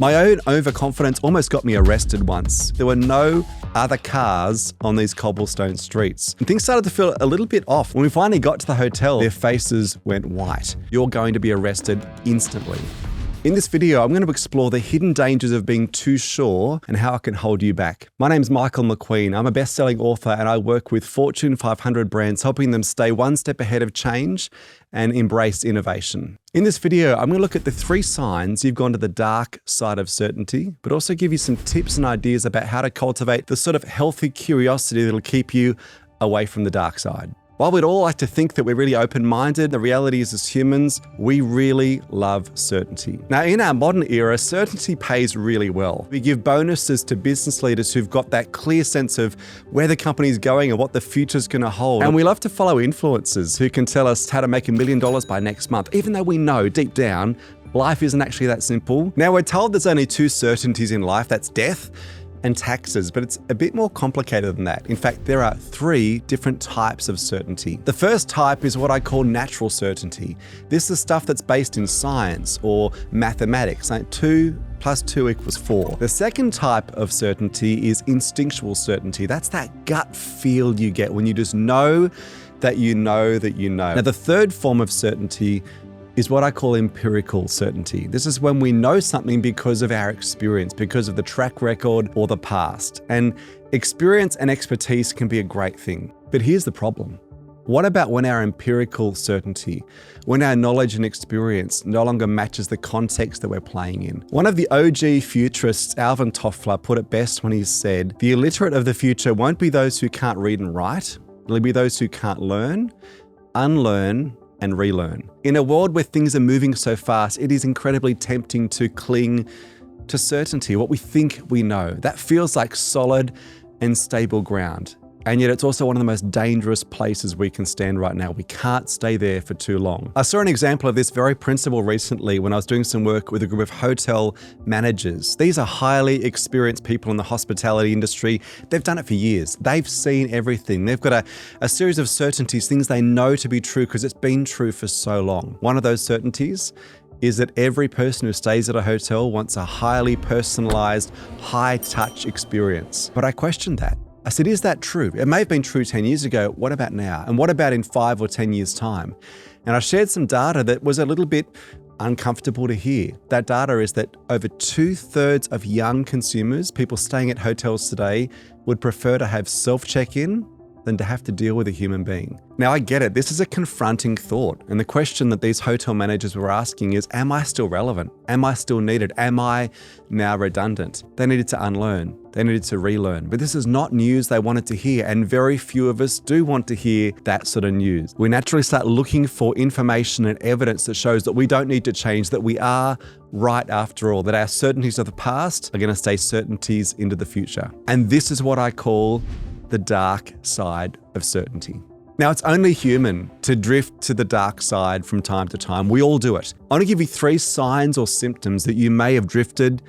My own overconfidence almost got me arrested once. There were no other cars on these cobblestone streets. And things started to feel a little bit off. When we finally got to the hotel, their faces went white. You're going to be arrested instantly. In this video, I'm going to explore the hidden dangers of being too sure and how it can hold you back. My name's Michael McQueen. I'm a best-selling author and I work with Fortune 500 brands, helping them stay one step ahead of change and embrace innovation. In this video, I'm going to look at the 3 signs you've gone to the dark side of certainty, but also give you some tips and ideas about how to cultivate the sort of healthy curiosity that'll keep you away from the dark side. While we'd all like to think that we're really open-minded, the reality is as humans, we really love certainty. Now, in our modern era, certainty pays really well. We give bonuses to business leaders who've got that clear sense of where the company's going and what the future's going to hold. And we love to follow influencers who can tell us how to make $1 million by next month, even though we know deep down, life isn't actually that simple. Now, we're told there's only 2 certainties in life, that's death and taxes, but it's a bit more complicated than that. In fact, there are 3 different types of certainty. The first type is what I call natural certainty. This is stuff that's based in science or mathematics, like 2 + 2 = 4. The second type of certainty is instinctual certainty. That's that gut feel you get when you just know that you know that you know. Now, the third form of certainty is what I call empirical certainty. This is when we know something because of our experience, because of the track record or the past. And experience and expertise can be a great thing. But here's the problem. What about when our empirical certainty, when our knowledge and experience no longer matches the context that we're playing in? One of the OG futurists, Alvin Toffler, put it best when he said, "The illiterate of the future won't be those who can't read and write. It'll be those who can't learn, unlearn, and relearn." In a world where things are moving so fast, it is incredibly tempting to cling to certainty, what we think we know. That feels like solid and stable ground. And yet it's also one of the most dangerous places we can stand right now. We can't stay there for too long. I saw an example of this very principle recently when I was doing some work with a group of hotel managers. These are highly experienced people in the hospitality industry. They've done it for years. They've seen everything. They've got a series of certainties, things they know to be true because it's been true for so long. One of those certainties is that every person who stays at a hotel wants a highly personalized, high-touch experience. But I questioned that. I said, is that true? It may have been true 10 years ago. What about now? And what about in 5 or 10 years' time? And I shared some data that was a little bit uncomfortable to hear. That data is that over 2/3 of young consumers, people staying at hotels today, would prefer to have self-check-in than to have to deal with a human being. Now, I get it. This is a confronting thought. And the question that these hotel managers were asking is, am I still relevant? Am I still needed? Am I now redundant? They needed to unlearn. They needed to relearn. But this is not news they wanted to hear. And very few of us do want to hear that sort of news. We naturally start looking for information and evidence that shows that we don't need to change, that we are right after all, that our certainties of the past are going to stay certainties into the future. And this is what I call the dark side of certainty. Now, it's only human to drift to the dark side from time to time. We all do it. I want to give you 3 signs or symptoms that you may have drifted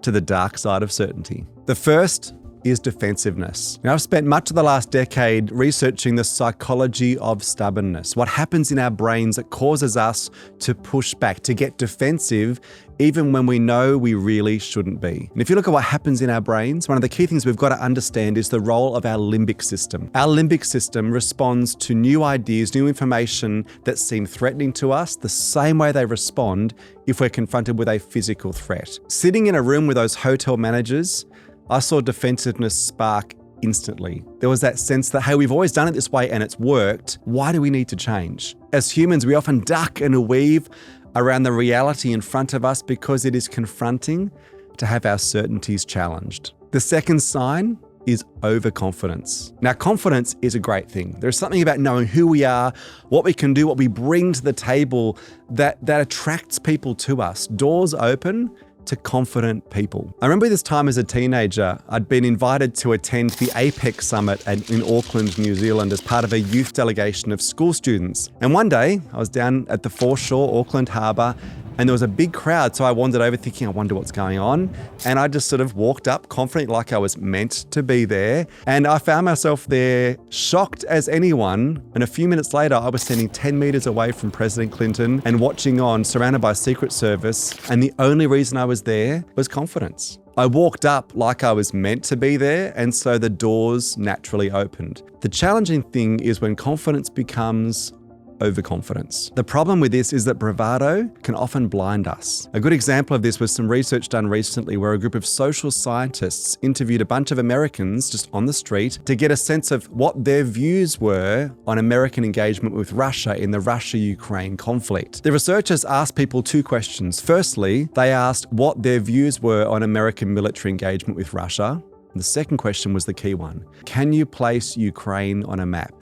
to the dark side of certainty. The first is defensiveness. Now, I've spent much of the last decade researching the psychology of stubbornness, what happens in our brains that causes us to push back, to get defensive, even when we know we really shouldn't be. And if you look at what happens in our brains, one of the key things we've got to understand is the role of our limbic system. Our limbic system responds to new ideas, new information that seem threatening to us the same way they respond if we're confronted with a physical threat. Sitting in a room with those hotel managers, I saw defensiveness spark instantly. There was that sense that, hey, we've always done it this way and it's worked. Why do we need to change? As humans, we often duck and weave around the reality in front of us because it is confronting to have our certainties challenged. The second sign is overconfidence. Now, confidence is a great thing. There's something about knowing who we are, what we can do, what we bring to the table that attracts people to us. Doors open to confident people. I remember this time as a teenager, I'd been invited to attend the APEC Summit in Auckland, New Zealand as part of a youth delegation of school students. And one day I was down at the foreshore, Auckland Harbour, And there was a big crowd, so I wandered over thinking, I wonder what's going on. And I just sort of walked up confident like I was meant to be there. And I found myself there shocked as anyone. And a few minutes later, I was standing 10 meters away from President Clinton and watching on, surrounded by Secret Service. And the only reason I was there was confidence. I walked up like I was meant to be there, and so the doors naturally opened. The challenging thing is when confidence becomes overconfidence. The problem with this is that bravado can often blind us. A good example of this was some research done recently where a group of social scientists interviewed a bunch of Americans just on the street to get a sense of what their views were on American engagement with Russia in the Russia-Ukraine conflict. The researchers asked people two questions. Firstly, they asked what their views were on American military engagement with Russia. And the second question was the key one. Can you place Ukraine on a map?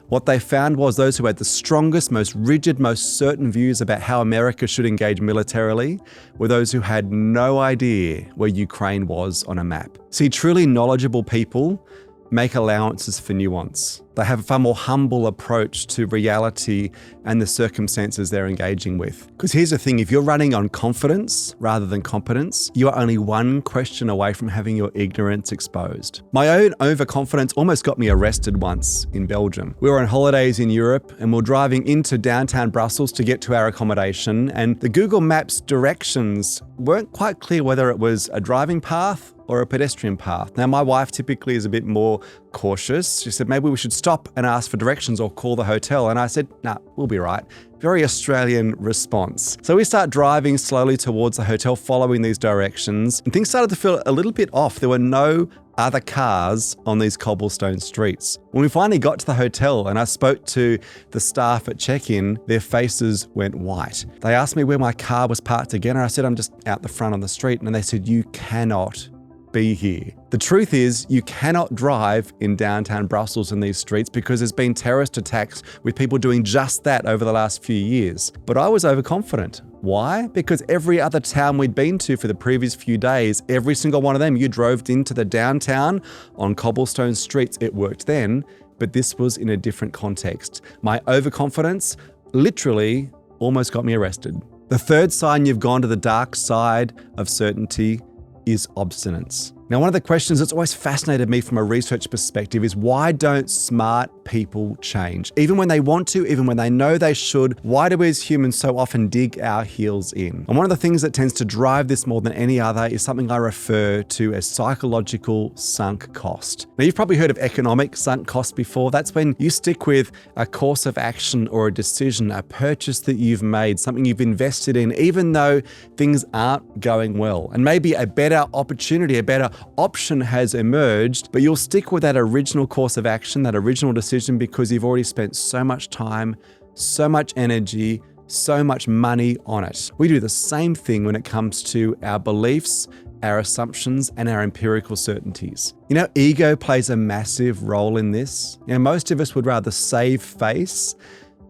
What they found was those who had the strongest, most rigid, most certain views about how America should engage militarily were those who had no idea where Ukraine was on a map. See, truly knowledgeable people make allowances for nuance. They have a far more humble approach to reality and the circumstances they're engaging with. Because here's the thing, if you're running on confidence rather than competence, you are only one question away from having your ignorance exposed. My own overconfidence almost got me arrested once in Belgium. We were on holidays in Europe and we're driving into downtown Brussels to get to our accommodation, and the Google Maps directions weren't quite clear whether it was a driving path or a pedestrian path. Now, my wife typically is a bit more cautious. She said, maybe we should stop and ask for directions or call the hotel. And I said, nah, we'll be right. Very Australian response. So we start driving slowly towards the hotel, following these directions, and things started to feel a little bit off. There were no other cars on these cobblestone streets. When we finally got to the hotel and I spoke to the staff at check-in, their faces went white. They asked me where my car was parked again, and I said, I'm just out the front on the street. And they said, you cannot be here. The truth is, you cannot drive in downtown Brussels in these streets because there's been terrorist attacks with people doing just that over the last few years. But I was overconfident. Why? Because every other town we'd been to for the previous few days, every single one of them, you drove into the downtown on cobblestone streets. It worked then, but this was in a different context. My overconfidence literally almost got me arrested. The third sign you've gone to the dark side of certainty is obstinance. Now, one of the questions that's always fascinated me from a research perspective is why don't smart people change? Even when they want to, even when they know they should, why do we as humans so often dig our heels in? And one of the things that tends to drive this more than any other is something I refer to as psychological sunk cost. Now, you've probably heard of economic sunk cost before. That's when you stick with a course of action or a decision, a purchase that you've made, something you've invested in, even though things aren't going well. And maybe a better opportunity, a better option has emerged, but you'll stick with that original course of action, that original decision, because you've already spent so much time, so much energy, so much money on it. We do the same thing when it comes to our beliefs, our assumptions, and our empirical certainties. You know, ego plays a massive role in this. You know, most of us would rather save face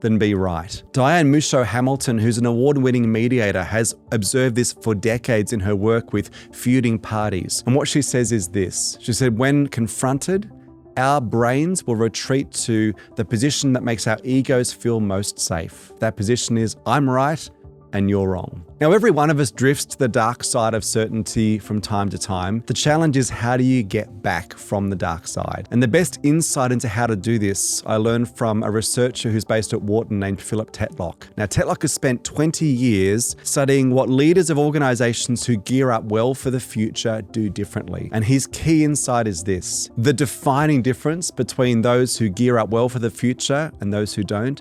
than be right. Diane Musho-Hamilton, who's an award-winning mediator, has observed this for decades in her work with feuding parties. And what she says is this. She said, when confronted, our brains will retreat to the position that makes our egos feel most safe. That position is, I'm right and you're wrong. Now, every one of us drifts to the dark side of certainty from time to time. The challenge is, how do you get back from the dark side? And the best insight into how to do this, I learned from a researcher who's based at Wharton named Philip Tetlock. Now, Tetlock has spent 20 years studying what leaders of organizations who gear up well for the future do differently. And his key insight is this: the defining difference between those who gear up well for the future and those who don't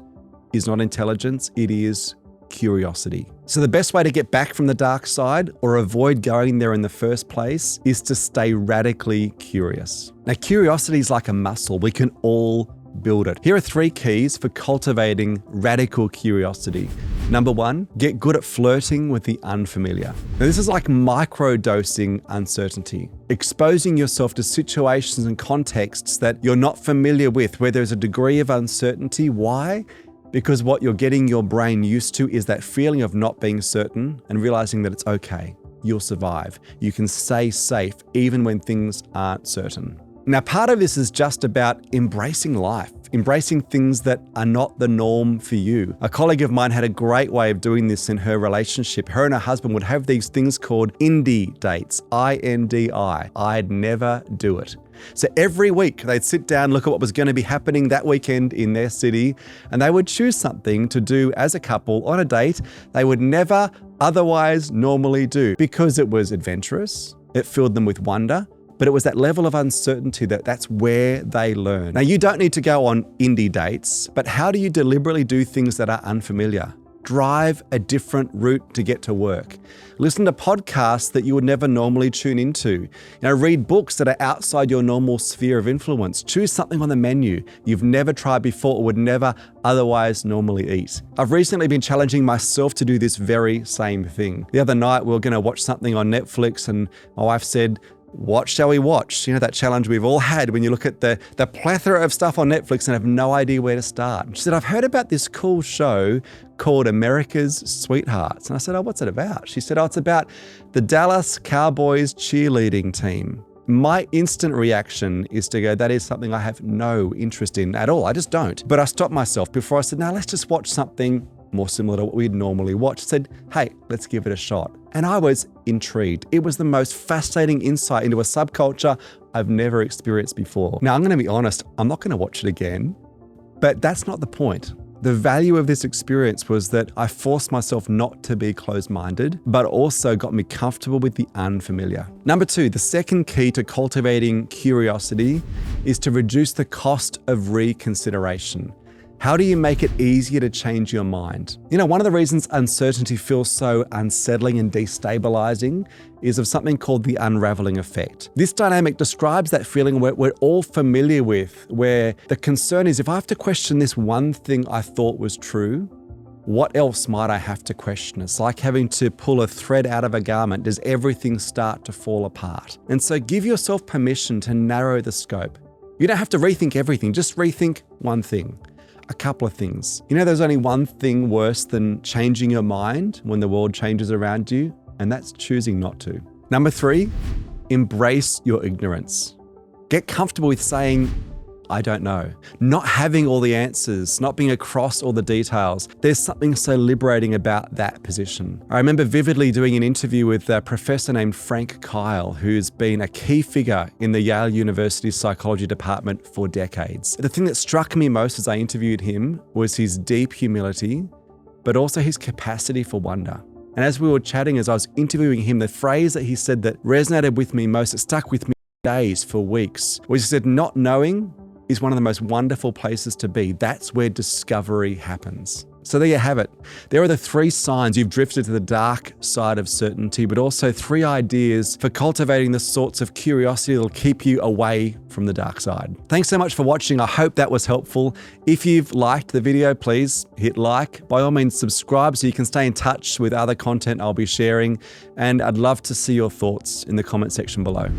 is not intelligence, it is curiosity. So the best way to get back from the dark side or avoid going there in the first place is to stay radically curious. Now, curiosity is like a muscle. We can all build it. Here are 3 keys for cultivating radical curiosity. Number 1, get good at flirting with the unfamiliar. Now, this is like micro-dosing uncertainty, exposing yourself to situations and contexts that you're not familiar with, where there's a degree of uncertainty. Why? Because what you're getting your brain used to is that feeling of not being certain and realizing that it's okay. You'll survive. You can stay safe even when things aren't certain. Now, part of this is just about embracing life. embracing things that are not the norm for you. A colleague of mine had a great way of doing this in her relationship. Her and her husband would have these things called indie dates, I-N-D-I. I'd never do it. So every week they'd sit down, look at what was going to be happening that weekend in their city, and they would choose something to do as a couple on a date they would never otherwise normally do because it was adventurous, it filled them with wonder, but it was that level of uncertainty that's where they learn. Now, you don't need to go on indie dates, but how do you deliberately do things that are unfamiliar? Drive a different route to get to work. Listen to podcasts that you would never normally tune into. Read books that are outside your normal sphere of influence. Choose something on the menu you've never tried before or would never otherwise normally eat. I've recently been challenging myself to do this very same thing. The other night, we were going to watch something on Netflix and my wife said, what shall we watch? That challenge we've all had when you look at the plethora of stuff on Netflix and have no idea where to start. She said, I've heard about this cool show called America's Sweethearts. And I said, oh, what's it about? She said, oh, it's about the Dallas Cowboys cheerleading team. My instant reaction is to go, that is something I have no interest in at all. I just don't. But I stopped myself before I said, no, let's just watch something more similar to what we'd normally watch. I said, hey, let's give it a shot. And I was intrigued. It was the most fascinating insight into a subculture I've never experienced before. Now, I'm going to be honest, I'm not going to watch it again, but that's not the point. The value of this experience was that I forced myself not to be closed-minded, but also got me comfortable with the unfamiliar. Number 2, the second key to cultivating curiosity is to reduce the cost of reconsideration. How do you make it easier to change your mind? One of the reasons uncertainty feels so unsettling and destabilizing is of something called the unraveling effect. This dynamic describes that feeling we're all familiar with, where the concern is, if I have to question this one thing I thought was true, what else might I have to question? It's like having to pull a thread out of a garment. Does everything start to fall apart? And so give yourself permission to narrow the scope. You don't have to rethink everything, just rethink one thing. A couple of things. There's only one thing worse than changing your mind when the world changes around you, and that's choosing not to. Number 3, embrace your ignorance. Get comfortable with saying, I don't know. Not having all the answers, not being across all the details. There's something so liberating about that position. I remember vividly doing an interview with a professor named Frank Kyle, who's been a key figure in the Yale University psychology department for decades. The thing that struck me most as I interviewed him was his deep humility, but also his capacity for wonder. And as we were chatting, as I was interviewing him, the phrase that he said that resonated with me most, it stuck with me for days, for weeks, was he said, not knowing is one of the most wonderful places to be. That's where discovery happens. So there you have it. There are the 3 signs you've drifted to the dark side of certainty, but also 3 ideas for cultivating the sorts of curiosity that'll keep you away from the dark side. Thanks so much for watching. I hope that was helpful. If you've liked the video, please hit like. By all means, subscribe so you can stay in touch with other content I'll be sharing. And I'd love to see your thoughts in the comment section below.